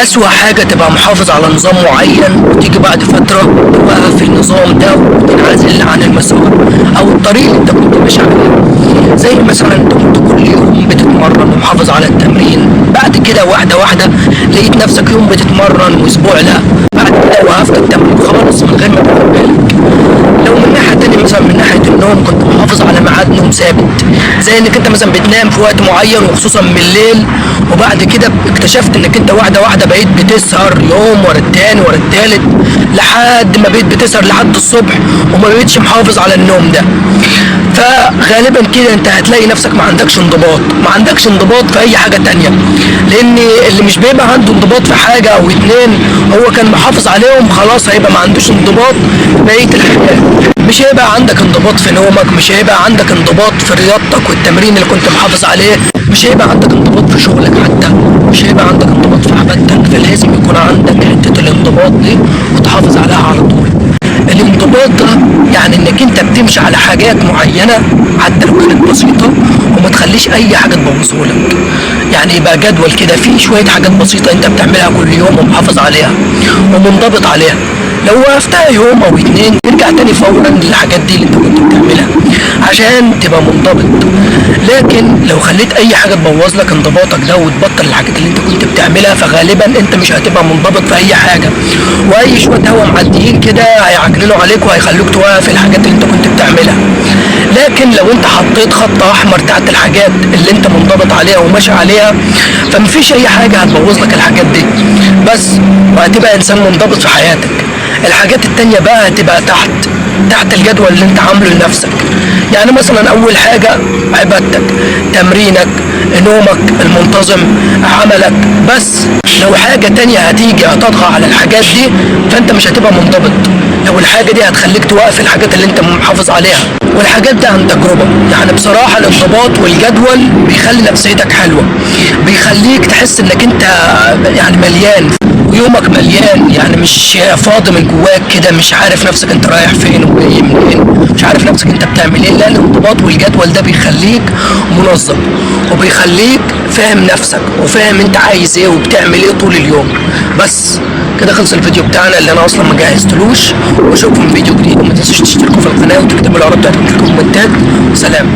أسوأ حاجة تبقى محافظ على نظام معين وتيجي بعد فترة توقف في النظام ده وتنعزل عن المسار أو الطريق اللي أنت كنت ماشي عليه. زي مثلا أنت كنت كل يوم بتتمرن ومحافظ على التمرين، بعد كده واحدة واحدة لقيت نفسك يوم بتتمرن وأسبوع لأ، بعد كده وقفت التمرين خالص من غير ما تاخد بالك. لو من ناحية تانية مثلا من ناحية النوم كنت محافظ على ميعاد نوم ثابت، زي انك انت مثلا بتنام في وقت معين وخصوصا بالليل، وبعد كده اكتشفت انك انت واحدة واحدة بقيت بتسهر يوم ورا التاني ورا التالت لحد ما بقيت بتسهر لحد الصبح وما بقيتش محافظ على النوم ده. فغالبا كده انت هتلاقي نفسك ما عندكش انضباط، ما عندكش انضباط في اي حاجة تانية، لان اللي مش بيبقى عنده انضباط في حاجة او اتنين هو كان محافظ عليهم خلاص هيبقى ما عندوش انضباط في بقية الحاجات. مش هيبقى عندك انضباط في نومك، مش هيبقى عندك انضباط في رياضتك والتمرين اللي كنت محافظ عليه، مش هيبقى عندك انضباط في شغلك حتى، مش هيبقى عندك انضباط في عبادتك. فلازم يكون عندك حتة الانضباط دي وتحافظ عليها على طول. الانضباط ده يعني انك انت بتمشي على حاجات معينة حتى لو كانت بسيطة وما تخليش اي حاجة تبوظهولك. يعني يبقى جدول كده فيه شوية حاجات بسيطة انت بتعملها كل يوم ومحافظ عليها ومنضبط عليها. لو وقفتها يوم او اتنين ترجع تاني فورا للحاجات دي اللي انت كنت بتعملها عشان تبقى منضبط. لكن لو خليت اي حاجه تبوظ لك انضباطك ده وتبطل الحاجات اللي انت كنت بتعملها فغالبا انت مش هتبقى منضبط في اي حاجه، واي شويه هوا معديين كده هيعجننوا عليك وهيخلوك توقف الحاجات اللي انت كنت بتعملها. لكن لو انت حطيت خط احمر تحت الحاجات اللي انت منضبط عليها وماشي عليها فمفيش اي حاجه هتبوظ لك الحاجات دي بس، وهتبقى انسان منضبط في حياتك. الحاجات التانية بقى هتبقى تحت الجدول اللي انت عامله لنفسك. يعني مثلا اول حاجة عبادتك، تمرينك، نومك المنتظم، عملك. بس لو حاجة تانية هتيجي هتطغى على الحاجات دي فانت مش هتبقى منضبط. لو الحاجة دي هتخليك توقف الحاجات اللي انت محافظ عليها، والحاجات دي عن تجربة. يعني بصراحة الانضباط والجدول بيخلي نفسيتك حلوة، بيخليك تحس انك انت يعني مليان ويومك مليان، يعني مش فاضي من جواك كده، مش عارف نفسك انت رايح فين وجاي منين، مش عارف نفسك انت بتعمل ايه. لا، الانضباط والجدول ده بيخليك منظم وبيخليك فاهم نفسك وفاهم انت عايز ايه وبتعمل ايه طول اليوم. بس كده خلص الفيديو بتاعنا اللي انا اصلا ما جهزتلوش، واشوفكم في فيديو جديد. وما تنسوش تشتركوا في القناه وتكتبوا الاراء بتاعتكم في الكومنتات. سلام.